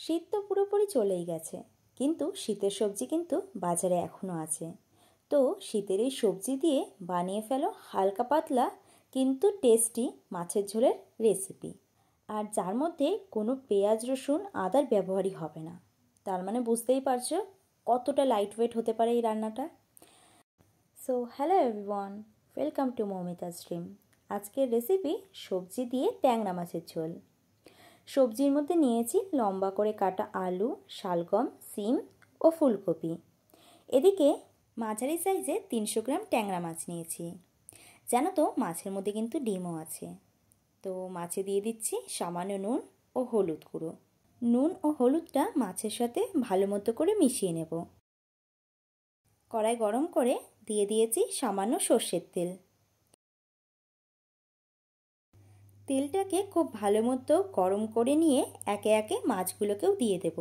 শীত তো পুরোপুরি চলেই গেছে, কিন্তু শীতের সবজি কিন্তু বাজারে এখনও আছে। তো শীতের এই সবজি দিয়ে বানিয়ে ফেলো হালকা পাতলা কিন্তু টেস্টি মাছের ঝোলের রেসিপি, আর যার মধ্যে কোনো পেঁয়াজ রসুন আদার ব্যবহারই হবে না। তার মানে বুঝতেই পারছো কতটা লাইট ওয়েট হতে পারে এই রান্নাটা। So hello everyone, welcome to Moumita stream. আজকের রেসিপি সবজি দিয়ে ট্যাংরা মাছের ঝোল। সবজির মধ্যে নিয়েছি লম্বা করে কাটা আলু, শালগম, সিম ও ফুলকপি। এদিকে মাঝারি সাইজে 300 গ্রাম ট্যাংরা মাছ নিয়েছি। জানো তো মাছের মধ্যে কিন্তু ডিমও আছে। তো মাছে দিয়ে দিচ্ছি সামান্য নুন ও হলুদ গুঁড়ো। নুন ও হলুদটা মাছের সাথে ভালো মতো করে মিশিয়ে নেব। কড়াই গরম করে দিয়ে দিয়েছি সামান্য সর্ষের তেল। তেলটাকে খুব ভালো মতো গরম করে নিয়ে একে একে মাছগুলোকেও দিয়ে দেব।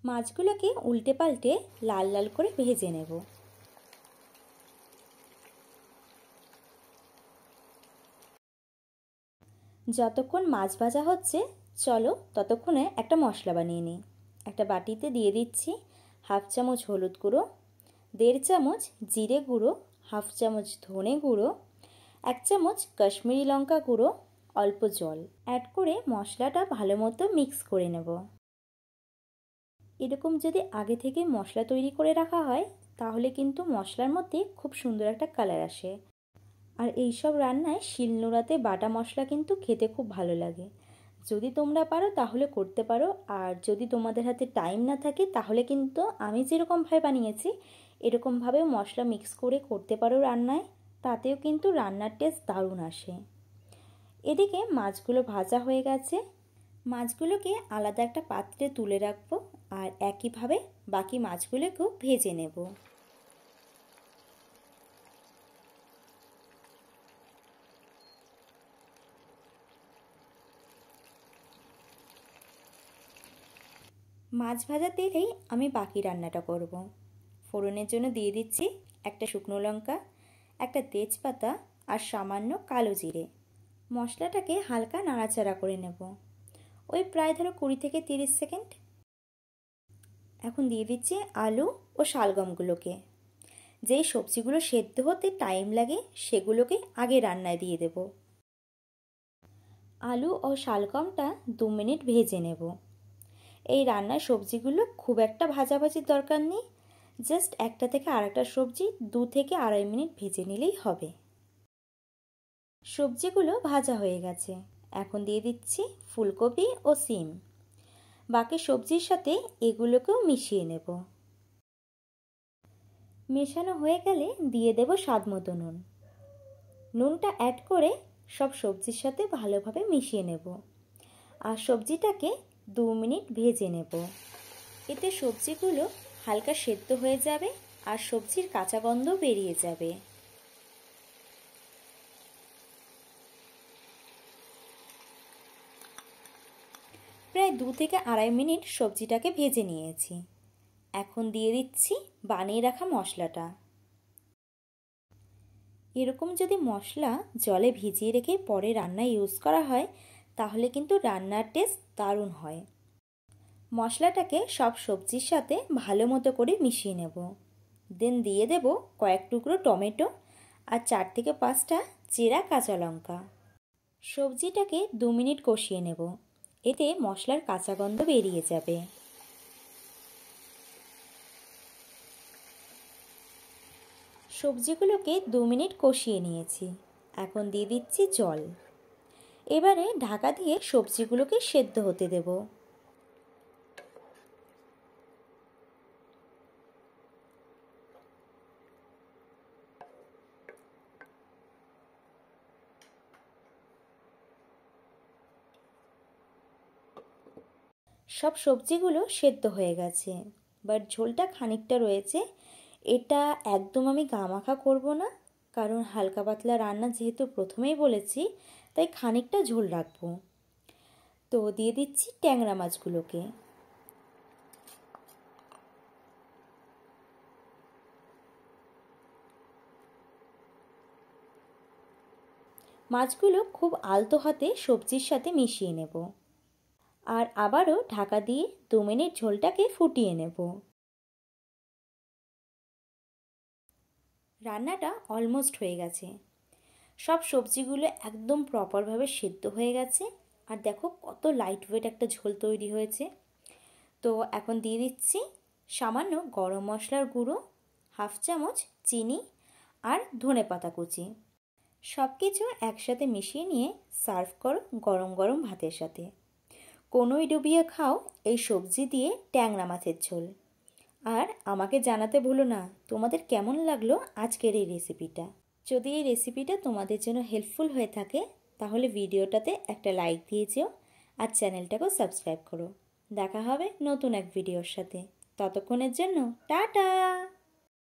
মাছগুলোকে উল্টে পাল্টে লাল লাল করে ভেজে নেব। যতক্ষণ মাছ ভাজা হচ্ছে চলো ততক্ষণে একটা মশলা বানিয়ে নিই। একটা বাটিতে দিয়ে দিচ্ছি হাফ চামচ হলুদ গুঁড়ো, 1.5 চামচ জিরে গুঁড়ো, হাফ চামচ ধনে গুঁড়ো, 1 চামচ কাশ্মীরি লঙ্কা গুঁড়ো, অল্প জল অ্যাড করে মশলাটা ভালো মতো মিক্স করে নেব। এরকম যদি আগে থেকে মশলা তৈরি করে রাখা হয় তাহলে কিন্তু মশলার মধ্যে খুব সুন্দর একটা কালার আসে। আর এইসব রান্নায় শিলনোড়াতে বাটা মশলা কিন্তু খেতে খুব ভালো লাগে। যদি তোমরা পারো তাহলে করতে পারো, আর যদি তোমাদের হাতে টাইম না থাকে তাহলে কিন্তু আমি যেরকমভাবে বানিয়েছি এরকমভাবেও মশলা মিক্স করে করতে পারো রান্নায়, তাতেও কিন্তু রান্নার টেস্ট দারুণ আসে। এদিকে মাছগুলো ভাজা হয়ে গেছে। মাছগুলোকে আলাদা একটা পাত্রে তুলে রাখবো, আর একইভাবে বাকি মাছগুলোকেও ভেজে নেব। মাছ ভাজা তেলেই আমি বাকি রান্নাটা করব। ফোড়নের জন্য দিয়ে দিচ্ছি একটা শুকনো লঙ্কা, একটা তেজপাতা আর সামান্য কালো জিরে। মশলাটাকে হালকা নাড়াচাড়া করে নেব, ওই প্রায় ধরো 20 থেকে 30 সেকেন্ড। এখন দিয়ে দিচ্ছি আলু ও শালগমগুলোকে। যেই সবজিগুলো সেদ্ধ হতে টাইম লাগে সেগুলোকে আগে রান্নায় দিয়ে দেব। আলু ও শালগমটা 2 মিনিট ভেজে নেব। এই রান্নার সবজিগুলো খুব একটা ভাজাভাজির দরকার নেই, জাস্ট একটা থেকে আরেকটা সবজি 2 থেকে 2.5 মিনিট ভেজে নিলেই হবে। সবজিগুলো ভাজা হয়ে গেছে। এখন দিয়ে দিচ্ছি ফুলকপি ও সিম। বাকি সবজির সাথে এগুলোকেও মিশিয়ে নেব। মেশানো হয়ে গেলে দিয়ে দেব স্বাদ মতো নুন। নুনটা অ্যাড করে সব সবজির সাথে ভালোভাবে মিশিয়ে নেব, আর সবজিটাকে 2 মিনিট ভেজে নেব। এতে সবজিগুলো হালকা সেদ্ধ হয়ে যাবে আর সবজির কাঁচা গন্ধ বেরিয়ে যাবে। প্রায় 2 থেকে 2.5 মিনিট সবজিটাকে ভেজে নিয়েছি। এখন দিয়ে দিচ্ছি বানিয়ে রাখা মশলাটা। এরকম যদি মশলা জলে ভিজিয়ে রেখে পরে রান্নায় ইউজ করা হয় তাহলে কিন্তু রান্নার টেস্ট দারুণ হয়। মশলাটাকে সব সবজির সাথে ভালো মতো করে মিশিয়ে নেব। দেন দিয়ে দেব কয়েক টুকরো টমেটো আর 4 থেকে 5টা চেরা কাঁচা লঙ্কা। সবজিটাকে 2 মিনিট কষিয়ে নেব, এতে মশলার কাঁচা গন্ধ বেরিয়ে যাবে। সবজিগুলোকে 2 মিনিট কষিয়ে নিয়েছি। এখন দিয়ে দিচ্ছি জল। এবারে ঢাকা দিয়ে সবজিগুলোকে সেদ্ধ হতে দেব। সব সবজিগুলো সেদ্ধ হয়ে গেছে, বাট ঝোলটা খানিকটা রয়েছে। এটা একদম আমি গামাখা করব না, কারণ হালকা পাতলা রান্না যেহেতু প্রথমেই বলেছি, তাই খানিকটা ঝোল রাখবো। তো দিয়ে দিচ্ছি ট্যাংরা মাছগুলোকে। মাছগুলো খুব আলতো হাতে সবজির সাথে মিশিয়ে নেব। আর আবারও ঢাকা দিয়ে 2 মিনিট ঝোলটাকে ফুটিয়ে নেব। রান্নাটা অলমোস্ট হয়ে গেছে। সব সবজিগুলো একদম প্রপারভাবে সেদ্ধ হয়ে গেছে। আর দেখো কত লাইট ওয়েট একটা ঝোল তৈরি হয়েছে। তো এখন দিয়ে দিচ্ছি সামান্য গরম মশলার গুঁড়ো, 1/2 চামচ চিনি আর ধনেপাতা কুচি। সব কিছু একসাথে মিশিয়ে নিয়ে সার্ভ করো গরম গরম ভাতের সাথে। কোনোই ডুবিয়ে খাও এই সবজি দিয়ে ট্যাংরা মাছের ঝোল। আর আমাকে জানাতে ভুলো না তোমাদের কেমন লাগলো আজকের এই রেসিপিটা। যদি এই রেসিপিটা তোমাদের জন্য হেল্পফুল হয়ে থাকে তাহলে ভিডিওটাতে একটা লাইক দিয়ে যেও আর চ্যানেলটাকেও সাবস্ক্রাইব করো। দেখা হবে নতুন এক ভিডিওর সাথে। ততক্ষণের জন্য টাটা।